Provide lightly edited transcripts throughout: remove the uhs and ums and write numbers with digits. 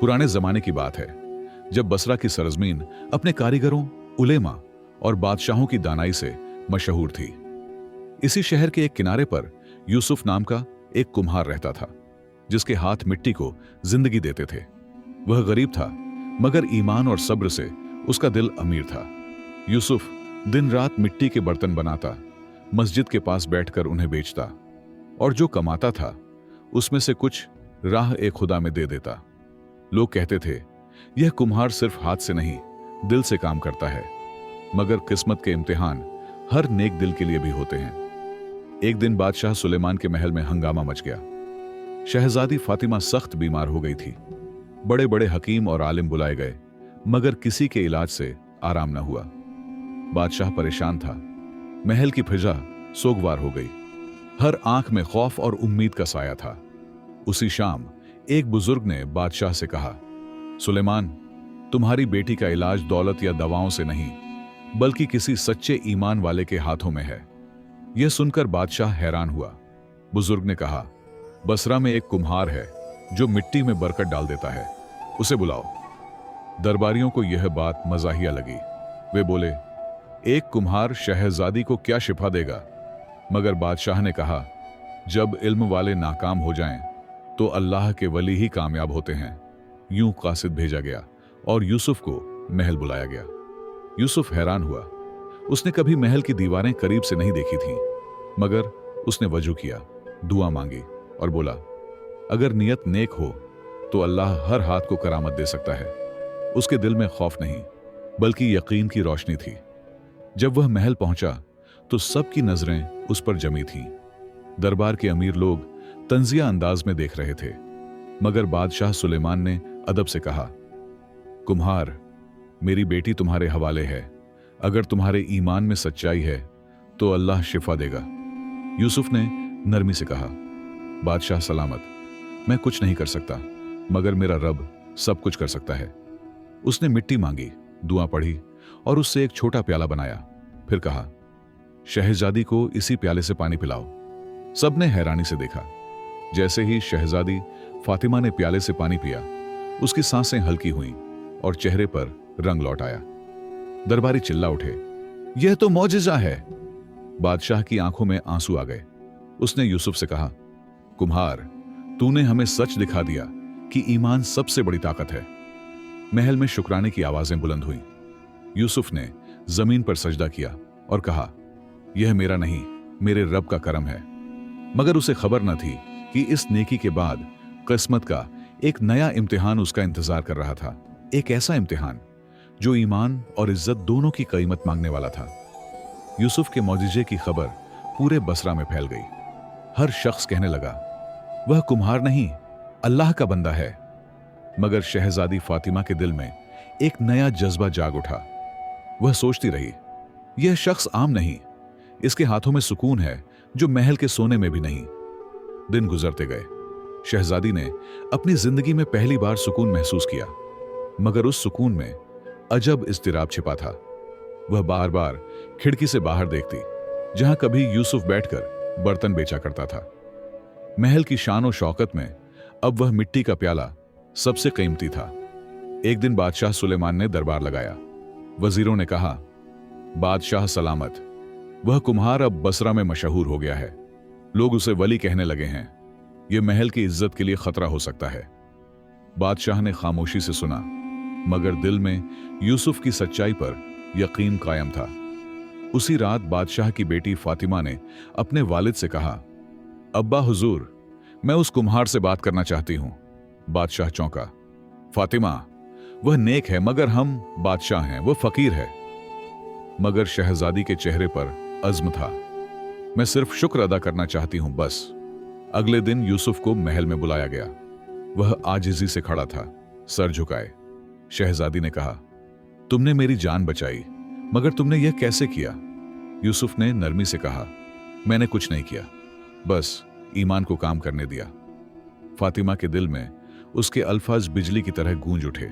पुराने जमाने की बात है, जब बसरा की सरजमीन अपने कारीगरों, उलेमा और बादशाहों की दानाई से मशहूर थी। इसी शहर के एक किनारे पर यूसुफ नाम का एक कुम्हार रहता था, जिसके हाथ मिट्टी को जिंदगी देते थे। वह गरीब था, मगर ईमान और सब्र से उसका दिल अमीर था। यूसुफ दिन रात मिट्टी के बर्तन बनाता, मस्जिद के पास बैठकर उन्हें बेचता और जो कमाता था उसमें से कुछ राह ए खुदा में दे देता। लोग कहते थे, यह कुम्हार सिर्फ हाथ से नहीं दिल से काम करता है। मगर किस्मत के इम्तिहान हर नेक दिल के लिए भी होते हैं। एक दिन बादशाह सुलेमान के महल में हंगामा मच गया। शहजादी फातिमा सख्त बीमार हो गई थी। बड़े बड़े हकीम और आलिम बुलाए गए, मगर किसी के इलाज से आराम न हुआ। बादशाह परेशान था। महल की फिजा सोगवार हो गई। हर आंख में खौफ और उम्मीद का साया था। उसी शाम एक बुजुर्ग ने बादशाह से कहा, सुलेमान, तुम्हारी बेटी का इलाज दौलत या दवाओं से नहीं, बल्कि किसी सच्चे ईमान वाले के हाथों में है। यह सुनकर बादशाह हैरान हुआ। बुजुर्ग ने कहा, बसरा में एक कुम्हार है जो मिट्टी में बरकत डाल देता है, उसे बुलाओ। दरबारियों को यह बात मजाहिया लगी। वे बोले, एक कुम्हार शहजादी को क्या शिफा देगा? मगर बादशाह ने कहा, जब इल्म वाले नाकाम हो जाएं, तो अल्लाह के वली ही कामयाब होते हैं। यूं कासिद भेजा गया और यूसुफ को महल बुलाया गया। यूसुफ हैरान हुआ। उसने कभी महल की दीवारें करीब से नहीं देखी थीं, मगर उसने वजू किया, दुआ मांगी और बोला, अगर नियत नेक हो तो अल्लाह हर हाथ को करामत दे सकता है। उसके दिल में खौफ नहीं, बल्कि यकीन की रोशनी थी। जब वह महल पहुंचा तो सबकी नजरें उस पर जमी थीं। दरबार के अमीर लोग तंजिया अंदाज में देख रहे थे, मगर बादशाह सुलेमान ने अदब से कहा, कुम्हार, मेरी बेटी तुम्हारे हवाले है। अगर तुम्हारे ईमान में सच्चाई है तो अल्लाह शिफा देगा। यूसुफ ने नरमी से कहा, बादशाह सलामत, मैं कुछ नहीं कर सकता, मगर मेरा रब सब कुछ कर सकता है। उसने मिट्टी मांगी, दुआ पढ़ी और उससे एक छोटा प्याला बनाया। फिर कहा, शहजादी को इसी प्याले से पानी पिलाओ। सबने हैरानी से देखा। जैसे ही शहजादी फातिमा ने प्याले से पानी पिया, उसकी सांसें हल्की हुईं और चेहरे पर रंग लौट आया। दरबारी चिल्ला उठे, यह तो मौजिजा है। बादशाह की आंखों में आंसू आ गए। उसने यूसुफ से कहा, कुम्हार, तूने हमें सच दिखा दिया कि ईमान सबसे बड़ी ताकत है। महल में शुक्राने की आवाजें बुलंद हुईं। यूसुफ ने जमीन पर सजदा किया और कहा, यह मेरा नहीं, मेरे रब का करम है। मगर उसे खबर न थी कि इस नेकी के बाद किस्मत का एक नया इम्तिहान उसका इंतजार कर रहा था। एक ऐसा इम्तिहान जो ईमान और इज्जत दोनों की कीमत मांगने वाला था। यूसुफ के मौजिजे की खबर पूरे बसरा में फैल गई। हर शख्स कहने लगा, वह कुम्हार नहीं, अल्लाह का बंदा है। मगर शहजादी फातिमा के दिल में एक नया जज्बा जाग उठा। वह सोचती रही, यह शख्स आम नहीं, इसके हाथों में सुकून है जो महल के सोने में भी नहीं। दिन गुजरते गए। शहजादी ने अपनी जिंदगी में पहली बार सुकून महसूस किया, मगर उस सुकून में अजब इज़्तिराब छिपा था। वह बार बार खिड़की से बाहर देखती, जहां कभी यूसुफ बैठकर बर्तन बेचा करता था। महल की शान और शौकत में अब वह मिट्टी का प्याला सबसे कीमती था। एक दिन बादशाह सुलेमान ने दरबार लगाया। वजीरों ने कहा, बादशाह सलामत, वह कुम्हार अब बसरा में मशहूर हो गया है। लोग उसे वली कहने लगे हैं। यह महल की इज्जत के लिए खतरा हो सकता है। बादशाह ने खामोशी से सुना, मगर दिल में यूसुफ की सच्चाई पर यकीन कायम था। उसी रात बादशाह की बेटी फातिमा ने अपने वालिद से कहा, अब्बा हुजूर, मैं उस कुम्हार से बात करना चाहती हूं। बादशाह चौंका। फातिमा, वह नेक है, मगर हम बादशाह हैं, वह फकीर है। मगर शहजादी के चेहरे पर अज़्म था। मैं सिर्फ शुक्र अदा करना चाहती हूं, बस। अगले दिन यूसुफ को महल में बुलाया गया। वह आजिजी से खड़ा था, सर झुकाए। शहजादी ने कहा, तुमने मेरी जान बचाई, मगर तुमने यह कैसे किया? यूसुफ ने नरमी से कहा, मैंने कुछ नहीं किया, बस ईमान को काम करने दिया। फातिमा के दिल में उसके अल्फाज बिजली की तरह गूंज उठे।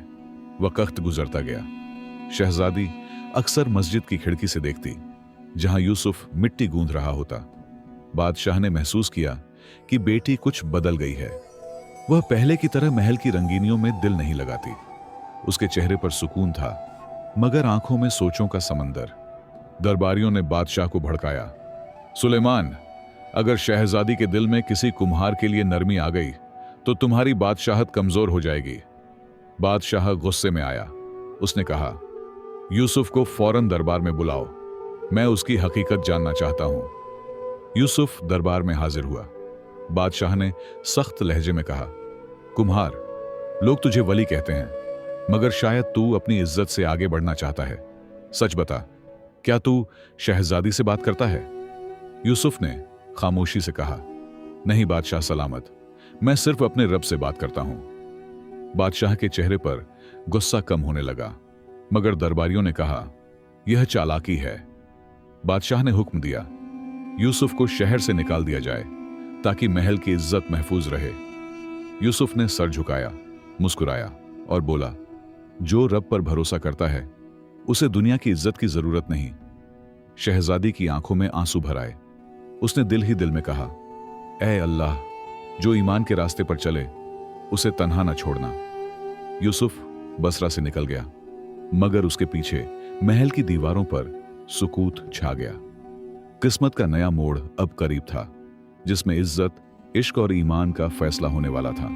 वक्त गुजरता गया। शहजादी अक्सर मस्जिद की खिड़की से देखती, जहां यूसुफ मिट्टी गूंथ रहा होता। बादशाह ने महसूस किया कि बेटी कुछ बदल गई है। वह पहले की तरह महल की रंगीनियों में दिल नहीं लगाती। उसके चेहरे पर सुकून था, मगर आंखों में सोचों का समंदर। दरबारियों ने बादशाह को भड़काया। सुलेमान, अगर शहजादी के दिल में किसी कुम्हार के लिए नरमी आ गई तो तुम्हारी बादशाहत कमजोर हो जाएगी। बादशाह गुस्से में आया। उसने कहा, यूसुफ को फौरन दरबार में बुलाओ, मैं उसकी हकीकत जानना चाहता हूं। यूसुफ दरबार में हाजिर हुआ। बादशाह ने सख्त लहजे में कहा, कुम्हार, लोग तुझे वली कहते हैं, मगर शायद तू अपनी इज्जत से आगे बढ़ना चाहता है। सच बता, क्या तू शहजादी से बात करता है? यूसुफ ने खामोशी से कहा, नहीं बादशाह सलामत, मैं सिर्फ अपने रब से बात करता हूं। बादशाह के चेहरे पर गुस्सा कम होने लगा, मगर दरबारियों ने कहा, यह चालाकी है। बादशाह ने हुक्म दिया, यूसुफ को शहर से निकाल दिया जाए ताकि महल की इज्जत महफूज रहे। यूसुफ ने सर झुकाया, मुस्कुराया और बोला, जो रब पर भरोसा करता है उसे दुनिया की इज्जत की जरूरत नहीं। शहजादी की आंखों में आंसू भर आए। उसने दिल ही दिल में कहा, ऐ अल्लाह, जो ईमान के रास्ते पर चले उसे तन्हा न छोड़ना। यूसुफ बसरा से निकल गया, मगर उसके पीछे महल की दीवारों पर सुकूत छा गया। किस्मत का नया मोड़ अब करीब था, जिसमें इज्जत, इश्क और ईमान का फैसला होने वाला था।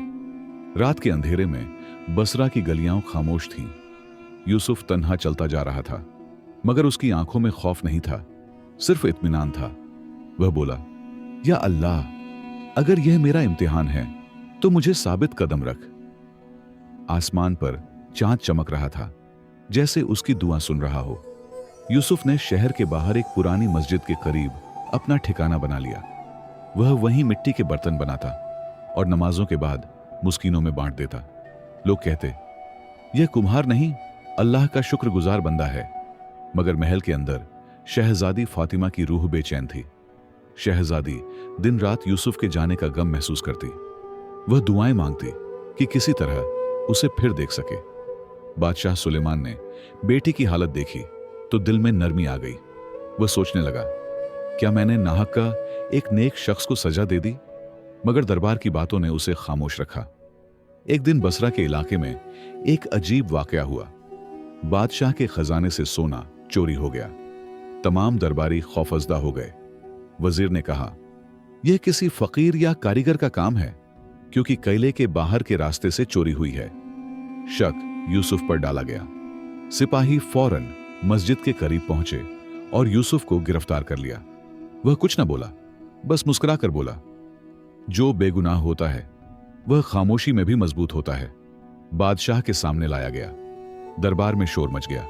रात के अंधेरे में बसरा की गलियां खामोश थीं। यूसुफ तन्हा चलता जा रहा था, मगर उसकी आंखों में खौफ नहीं था, सिर्फ इत्मीनान था। वह बोला, या अल्लाह, अगर यह मेरा इम्तिहान है तो मुझे साबित कदम रख। आसमान पर चांद चमक रहा था, जैसे उसकी दुआ सुन रहा हो। यूसुफ ने शहर के बाहर एक पुरानी मस्जिद के करीब अपना ठिकाना बना लिया। वह वहीं मिट्टी के बर्तन बनाता और नमाजों के बाद मुस्किनों में बांट देता। लोग कहते, यह कुम्हार नहीं, अल्लाह का शुक्रगुजार बंदा है। मगर महल के अंदर शहजादी फातिमा की रूह बेचैन थी। शहजादी दिन रात यूसुफ के जाने का गम महसूस करती। वह दुआएं मांगती कि किसी तरह उसे फिर देख सके। बादशाह सुलेमान ने बेटी की हालत देखी तो दिल में नरमी आ गई। वह सोचने लगा, क्या मैंने नाहक का एक नेक शख्स को सजा दे दी? मगर दरबार की बातों ने उसे खामोश रखा। एक दिन बसरा के इलाके में एक अजीब वाकया हुआ। बादशाह के खजाने से सोना चोरी हो गया। तमाम दरबारी खौफजदा हो गए। वजीर ने कहा, यह किसी फकीर या कारीगर का काम है, क्योंकि किले के बाहर के रास्ते से चोरी हुई है। शक यूसुफ पर डाला गया। सिपाही फौरन मस्जिद के करीब पहुंचे और यूसुफ को गिरफ्तार कर लिया। वह कुछ न बोला, बस मुस्कुराकर बोला, जो बेगुनाह होता है वह खामोशी में भी मजबूत होता है। बादशाह के सामने लाया गया। दरबार में शोर मच गया।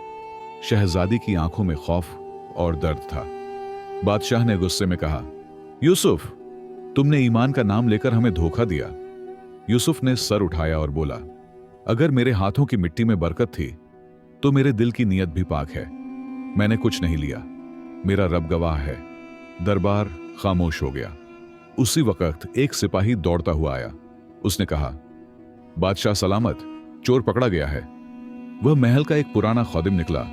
शहजादी की आंखों में खौफ और दर्द था। बादशाह ने गुस्से में कहा, यूसुफ, तुमने ईमान का नाम लेकर हमें धोखा दिया। यूसुफ ने सर उठाया और बोला, अगर मेरे हाथों की मिट्टी में बरकत थी तो मेरे दिल की नीयत भी पाक है। मैंने कुछ नहीं लिया, मेरा रब गवाह है। दरबार खामोश हो गया। उसी वक्त एक सिपाही दौड़ता हुआ आया। उसने कहा, बादशाह सलामत, चोर पकड़ा गया है। वह महल का एक पुराना खादिम निकला,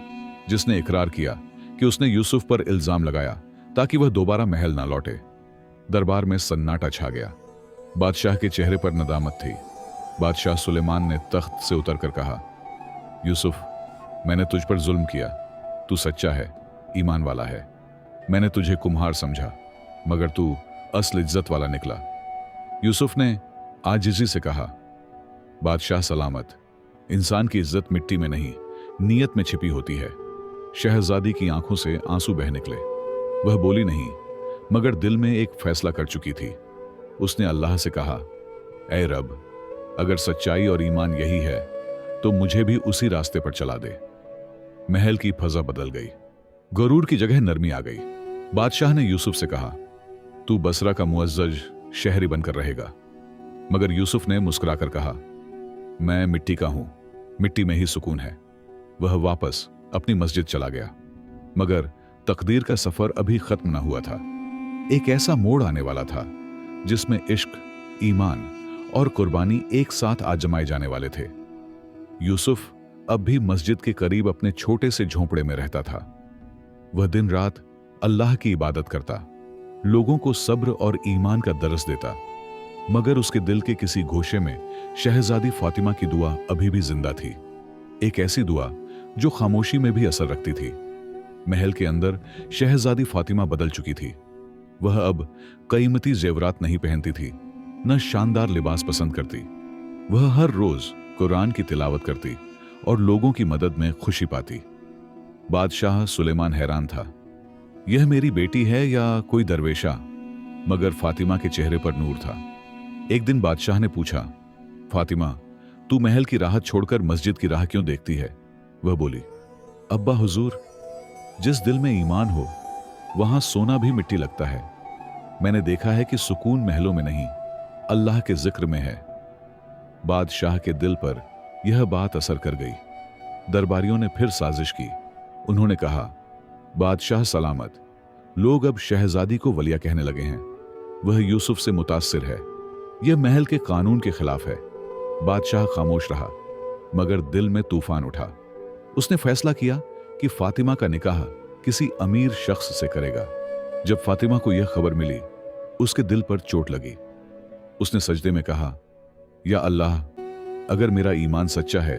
जिसने इकरार किया कि उसने यूसुफ पर इल्जाम लगाया ताकि वह दोबारा महल ना लौटे। दरबार में सन्नाटा छा गया। बादशाह के चेहरे पर नदामत थी। बादशाह सुलेमान ने तख्त से उतरकर कहा, यूसुफ, मैंने तुझ पर जुल्म किया। तू सच्चा है, ईमान वाला है। मैंने तुझे कुम्हार समझा, मगर तू असल इज्जत वाला निकला। यूसुफ ने आजिजी से कहा, बादशाह सलामत, इंसान की इज्जत मिट्टी में नहीं, नीयत में छिपी होती है। शहजादी की आंखों से आंसू बह निकले। वह बोली नहीं, मगर दिल में एक फैसला कर चुकी थी। उसने अल्लाह से कहा, ऐ रब, अगर सच्चाई और ईमान यही है तो मुझे भी उसी रास्ते पर चला दे। महल की फजा बदल गई। गरूर की जगह नरमी आ गई। बादशाह ने यूसुफ से कहा, तू बसरा का मुअज्जज शहरी बनकर रहेगा। मगर यूसुफ ने मुस्कुराकर कहा, मैं मिट्टी का हूं, मिट्टी में ही सुकून है। वह वापस अपनी मस्जिद चला गया। मगर तकदीर का सफर अभी खत्म न हुआ था। एक ऐसा मोड़ आने वाला था जिसमें इश्क, ईमान और कुर्बानी एक साथ आजमाए जाने वाले थे। यूसुफ अब भी मस्जिद के करीब अपने छोटे से झोंपड़े में रहता था। वह दिन रात अल्लाह की इबादत करता, लोगों को सब्र और ईमान का दर्स देता। मगर उसके दिल के किसी गोशे में शहजादी फातिमा की दुआ अभी भी जिंदा थी। एक ऐसी दुआ जो खामोशी में भी असर रखती थी। महल के अंदर शहजादी फातिमा बदल चुकी थी। वह अब कीमती जेवरात नहीं पहनती थी, न शानदार लिबास पसंद करती। वह हर रोज कुरान की तिलावत करती और लोगों की मदद में खुशी पाती। बादशाह सुलेमान हैरान था। यह मेरी बेटी है या कोई दरवेशा? मगर फातिमा के चेहरे पर नूर था। एक दिन बादशाह ने पूछा, फातिमा, तू महल की राहत छोड़कर मस्जिद की राह क्यों देखती है? वह बोली, अब्बा हुजूर, जिस दिल में ईमान हो वहां सोना भी मिट्टी लगता है। मैंने देखा है कि सुकून महलों में नहीं, अल्लाह के जिक्र में है। बादशाह के दिल पर यह बात असर कर गई। दरबारियों ने फिर साजिश की। उन्होंने कहा, बादशाह सलामत, लोग अब शहजादी को वलिया कहने लगे हैं। वह यूसुफ से मुतासिर है। यह महल के कानून के खिलाफ है। बादशाह खामोश रहा, मगर दिल में तूफान उठा। उसने फैसला किया कि फातिमा का निकाह किसी अमीर शख्स से करेगा। जब फातिमा को यह खबर मिली, उसके दिल पर चोट लगी। उसने सजदे में कहा, या अल्लाह, अगर मेरा ईमान सच्चा है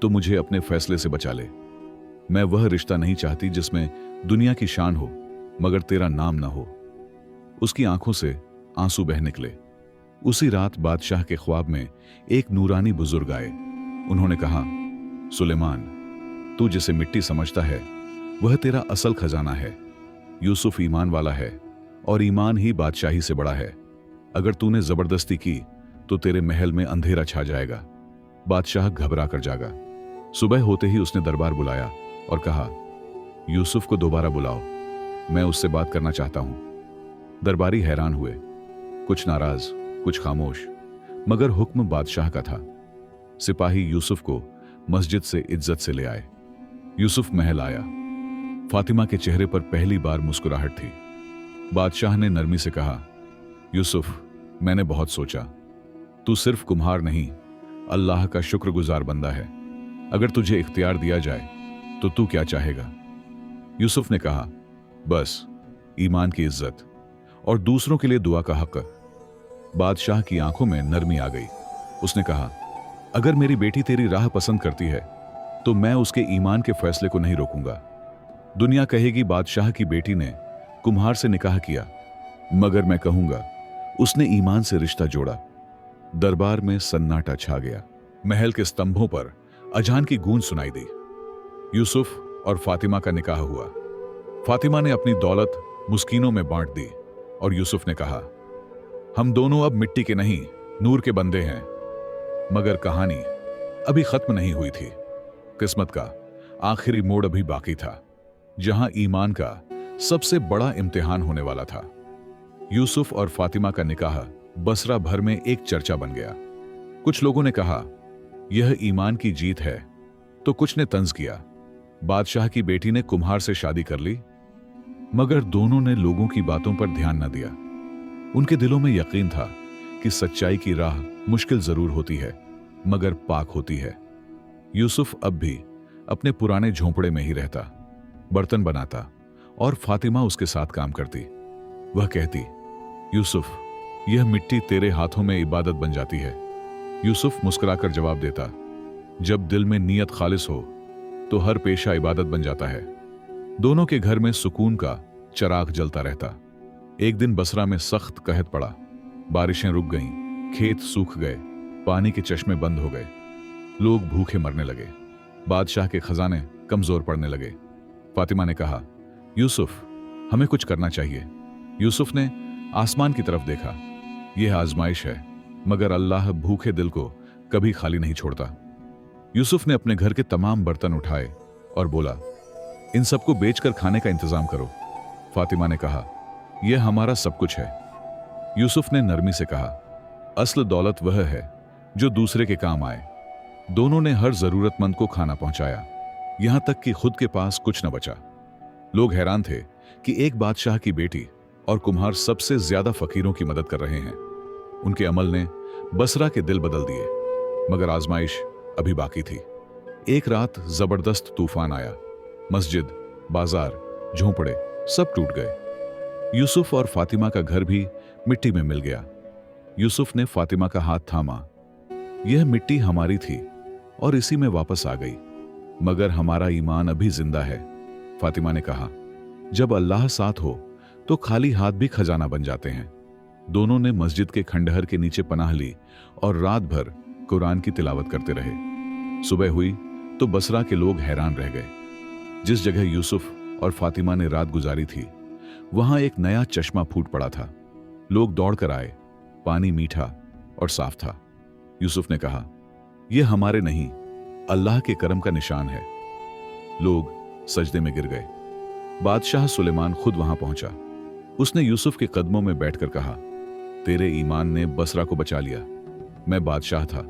तो मुझे अपने फैसले से बचा ले। मैं वह रिश्ता नहीं चाहती जिसमें दुनिया की शान हो मगर तेरा नाम ना हो। उसकी आंखों से आंसू बह निकले। उसी रात बादशाह के ख्वाब में एक नूरानी बुजुर्ग आए। उन्होंने कहा, सुलेमान, तू जिसे मिट्टी समझता है वह तेरा असल खजाना है। यूसुफ ईमान वाला है और ईमान ही बादशाही से बड़ा है। अगर तूने जबरदस्ती की तो तेरे महल में अंधेरा छा जाएगा। बादशाह घबरा कर जागा। सुबह होते ही उसने दरबार बुलाया और कहा, यूसुफ को दोबारा बुलाओ, मैं उससे बात करना चाहता हूं। दरबारी हैरान हुए, कुछ नाराज, कुछ खामोश, मगर हुक्म बादशाह का था। सिपाही यूसुफ को मस्जिद से इज्जत से ले आए। यूसुफ महल आया। फातिमा के चेहरे पर पहली बार मुस्कुराहट थी। बादशाह ने नरमी से कहा, यूसुफ, मैंने बहुत सोचा। तू सिर्फ कुम्हार नहीं, अल्लाह का शुक्रगुजार बंदा है। अगर तुझे इख्तियार दिया जाए तो तू क्या चाहेगा? यूसुफ ने कहा, बस ईमान की इज्जत और दूसरों के लिए दुआ का हक। बादशाह की आंखों में नरमी आ गई। उसने कहा, अगर मेरी बेटी तेरी राह पसंद करती है तो मैं उसके ईमान के फैसले को नहीं रोकूंगा। दुनिया कहेगी बादशाह की बेटी ने कुम्हार से निकाह किया, मगर मैं कहूंगा उसने ईमान से रिश्ता जोड़ा। दरबार में सन्नाटा छा गया। महल के स्तंभों पर अजान की गूंज सुनाई दी। यूसुफ और फातिमा का निकाह हुआ। फातिमा ने अपनी दौलत मुस्कीनों में बांट दी और यूसुफ ने कहा, हम दोनों अब मिट्टी के नहीं, नूर के बंदे हैं। मगर कहानी अभी खत्म नहीं हुई थी। किस्मत का आखिरी मोड़ अभी बाकी था, जहां ईमान का सबसे बड़ा इम्तिहान होने वाला था। यूसुफ और फातिमा का निकाह बसरा भर में एक चर्चा बन गया। कुछ लोगों ने कहा, यह ईमान की जीत है, तो कुछ ने तंज किया, बादशाह की बेटी ने कुम्हार से शादी कर ली। मगर दोनों ने लोगों की बातों पर ध्यान न दिया। उनके दिलों में यकीन था कि सच्चाई की राह मुश्किल जरूर होती है, मगर पाक होती है। यूसुफ अब भी अपने पुराने झोंपड़े में ही रहता, बर्तन बनाता और फातिमा उसके साथ काम करती। वह कहती, यूसुफ, यह मिट्टी तेरे हाथों में इबादत बन जाती है। यूसुफ मुस्कुराकर जवाब देता, जब दिल में नीयत खालिस हो तो हर पेशा इबादत बन जाता है। दोनों के घर में सुकून का चिराग जलता रहता। एक दिन बसरा में सख्त कहत पड़ा। बारिशें रुक गईं, खेत सूख गए, पानी के चश्मे बंद हो गए, लोग भूखे मरने लगे, बादशाह के खजाने कमजोर पड़ने लगे। फातिमा ने कहा, यूसुफ, हमें कुछ करना चाहिए। यूसुफ ने आसमान की तरफ देखा। यह आजमाइश है, मगर अल्लाह भूखे दिल को कभी खाली नहीं छोड़ता। यूसुफ ने अपने घर के तमाम बर्तन उठाए और बोला, इन सबको बेचकर खाने का इंतजाम करो। फातिमा ने कहा, यह हमारा सब कुछ है। यूसुफ ने नरमी से कहा, असल दौलत वह है जो दूसरे के काम आए। दोनों ने हर जरूरतमंद को खाना पहुंचाया, यहां तक कि खुद के पास कुछ न बचा। लोग हैरान थे कि एक बादशाह की बेटी और कुम्हार सबसे ज्यादा फकीरों की मदद कर रहे हैं। उनके अमल ने बसरा के दिल बदल दिए, मगर आजमाइश अभी बाकी थी। एक रात जबरदस्त तूफान आया। मस्जिद, बाजार, झोंपड़े सब टूट गए। यूसुफ और फातिमा का घर भी मिट्टी में मिल गया। यूसुफ ने फातिमा का हाथ थामा। यह मिट्टी हमारी थी और इसी में वापस आ गई, मगर हमारा ईमान अभी जिंदा है। फातिमा ने कहा, जब अल्लाह साथ हो तो खाली हाथ भी खजाना बन जाते हैं। दोनों ने मस्जिद के खंडहर के नीचे पनाह ली और रात भर कुरान की तिलावत करते रहे। सुबह हुई तो बसरा के लोग हैरान रह गए। जिस जगह यूसुफ और फातिमा ने रात गुजारी थी, वहां एक नया चश्मा फूट पड़ा था। लोग दौड़कर आए। पानी मीठा और साफ था। यूसुफ ने कहा, यह हमारे नहीं, अल्लाह के करम का निशान है। लोग सजदे में गिर गए। बादशाह सुलेमान खुद वहां पहुंचा। उसने यूसुफ के कदमों में बैठकर कहा, तेरे ईमान ने बसरा को बचा लिया। मैं बादशाह था,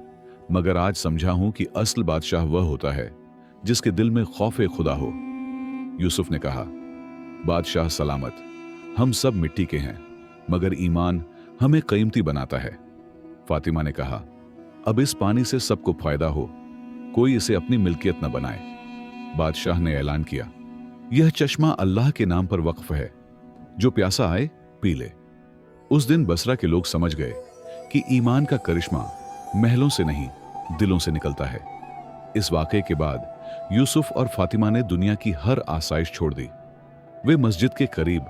मगर आज समझा हूं कि असल बादशाह वह होता है जिसके दिल में खौफे खुदा हो। यूसुफ ने कहा, बादशाह सलामत, हम सब मिट्टी के हैं, मगर ईमान हमें कीमती बनाता है। फातिमा ने कहा, अब इस पानी से सबको फायदा हो, कोई इसे अपनी मिल्कियत न बनाए। बादशाह ने ऐलान किया, यह चश्मा अल्लाह के नाम पर वक्फ है, जो प्यासा आए पी ले। उस दिन बसरा के लोग समझ गए कि ईमान का करिश्मा महलों से नहीं, दिलों से निकलता है। इस वाक़े के बाद यूसुफ और फातिमा ने दुनिया की हर आसाइश छोड़ दी। वे मस्जिद के करीब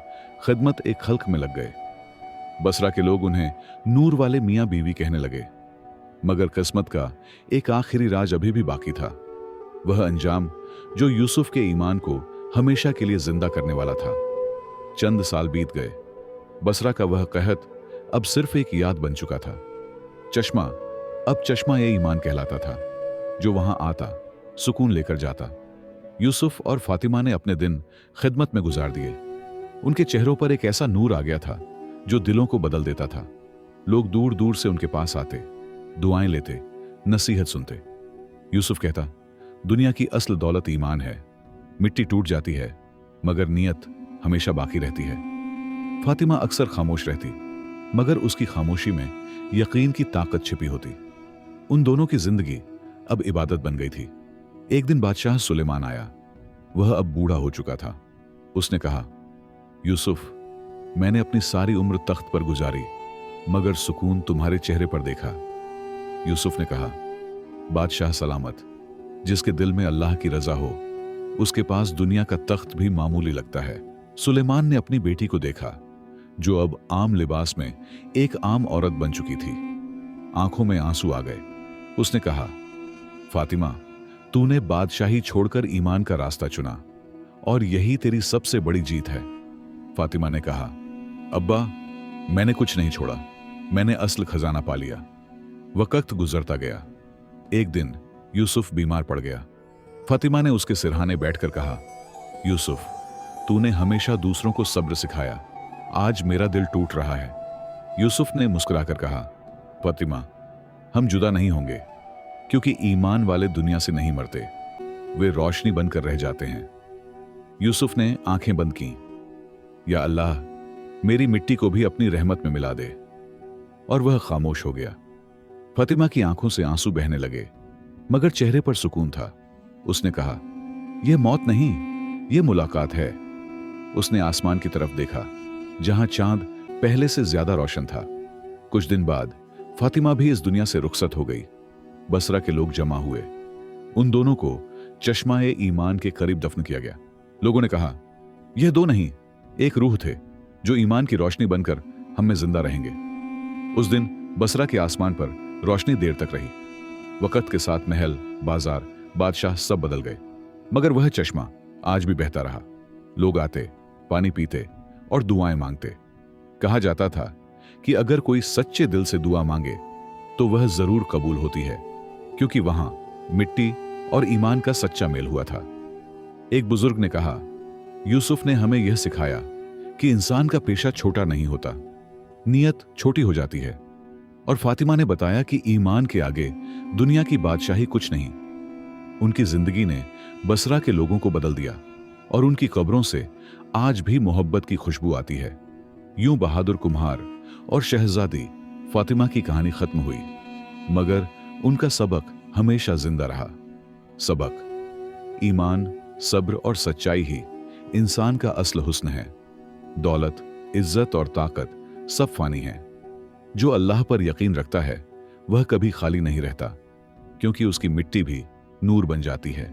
खिदमत एक खल्क में लग गए। बसरा के लोग उन्हें नूर वाले मियां बीवी कहने लगे। मगर किस्मत का एक आखिरी राज अभी भी बाकी था, वह अंजाम जो यूसुफ के ईमान को हमेशा के लिए जिंदा करने वाला था। चंद साल बीत गए। बसरा का वह कहत अब सिर्फ एक याद बन चुका था। चश्मा अब चश्मा ए ईमान कहलाता था, जो वहां आता सुकून लेकर जाता। यूसुफ और फातिमा ने अपने दिन खिदमत में गुजार दिए। उनके चेहरों पर एक ऐसा नूर आ गया था जो दिलों को बदल देता था। लोग दूर दूर से उनके पास आते, दुआएं लेते, नसीहत सुनते। यूसुफ कहता, दुनिया की असल दौलत ईमान है। मिट्टी टूट जाती है, मगर नीयत हमेशा बाकी रहती है। फातिमा अक्सर खामोश रहती, मगर उसकी खामोशी में यकीन की ताकत छिपी होती। उन दोनों की जिंदगी अब इबादत बन गई थी। एक दिन बादशाह सुलेमान आया। वह अब बूढ़ा हो चुका था। उसने कहा, यूसुफ, मैंने अपनी सारी उम्र तख्त पर गुजारी, मगर सुकून तुम्हारे चेहरे पर देखा। यूसुफ ने कहा, बादशाह सलामत, जिसके दिल में अल्लाह की रजा हो, उसके पास दुनिया का तख्त भी मामूली लगता है। सुलेमान ने अपनी बेटी को देखा, जो अब आम लिबास में एक आम औरत बन चुकी थी। आंखों में आंसू आ गए। उसने कहा, फातिमा, तूने बादशाही छोड़कर ईमान का रास्ता चुना, और यही तेरी सबसे बड़ी जीत है। फातिमा ने कहा, अब्बा, मैंने कुछ नहीं छोड़ा, मैंने असल खजाना पा लिया। वक्त गुजरता गया। एक दिन यूसुफ बीमार पड़ गया। फातिमा ने उसके सिरहाने बैठकर कहा, यूसुफ, तूने हमेशा दूसरों को सब्र सिखाया, आज मेरा दिल टूट रहा है। यूसुफ ने मुस्कुराकर कहा, फातिमा, हम जुदा नहीं होंगे, क्योंकि ईमान वाले दुनिया से नहीं मरते, वे रोशनी बनकर रह जाते हैं। यूसुफ ने आंखें बंद की। या अल्लाह, मेरी मिट्टी को भी अपनी रहमत में मिला दे। और वह खामोश हो गया। फातिमा की आंखों से आंसू बहने लगे, मगर चेहरे पर सुकून था। उसने कहा, यह मौत नहीं, यह मुलाकात है। उसने आसमान की तरफ देखा, जहां चांद पहले से ज्यादा रोशन था। कुछ दिन बाद फातिमा भी इस दुनिया से रुखसत हो गई। बसरा के लोग जमा हुए। उन दोनों को चश्मा-ए ईमान के करीब दफन किया गया। लोगों ने कहा, यह दो नहीं, एक रूह थे, जो ईमान की रोशनी बनकर हम में जिंदा रहेंगे। उस दिन बसरा के आसमान पर रोशनी देर तक रही। वक्त के साथ महल, बाजार, बादशाह सब बदल गए, मगर वह चश्मा आज भी बहता रहा। लोग आते, पानी पीते और दुआएं मांगते। कहा जाता था कि अगर कोई सच्चे दिल से दुआ मांगे तो वह जरूर कबूल होती है, क्योंकि वहां मिट्टी और ईमान का सच्चा मेल हुआ था। एक बुजुर्ग ने कहा, यूसुफ ने हमें यह सिखाया कि इंसान का पेशा छोटा नहीं होता, नीयत छोटी हो जाती है। और फातिमा ने बताया कि ईमान के आगे दुनिया की बादशाही कुछ नहीं। उनकी जिंदगी ने बसरा के लोगों को बदल दिया, और उनकी कब्रों से आज भी मोहब्बत की खुशबू आती है। यूं बहादुर कुम्हार और शहजादी फातिमा की कहानी खत्म हुई, मगर उनका सबक हमेशा जिंदा रहा। सबक, ईमान, सब्र और सच्चाई ही इंसान का असल हुस्न है। दौलत, इज्जत और ताकत सब फानी है, जो अल्लाह पर यकीन रखता है वह कभी खाली नहीं रहता, क्योंकि उसकी मिट्टी भी नूर बन जाती है।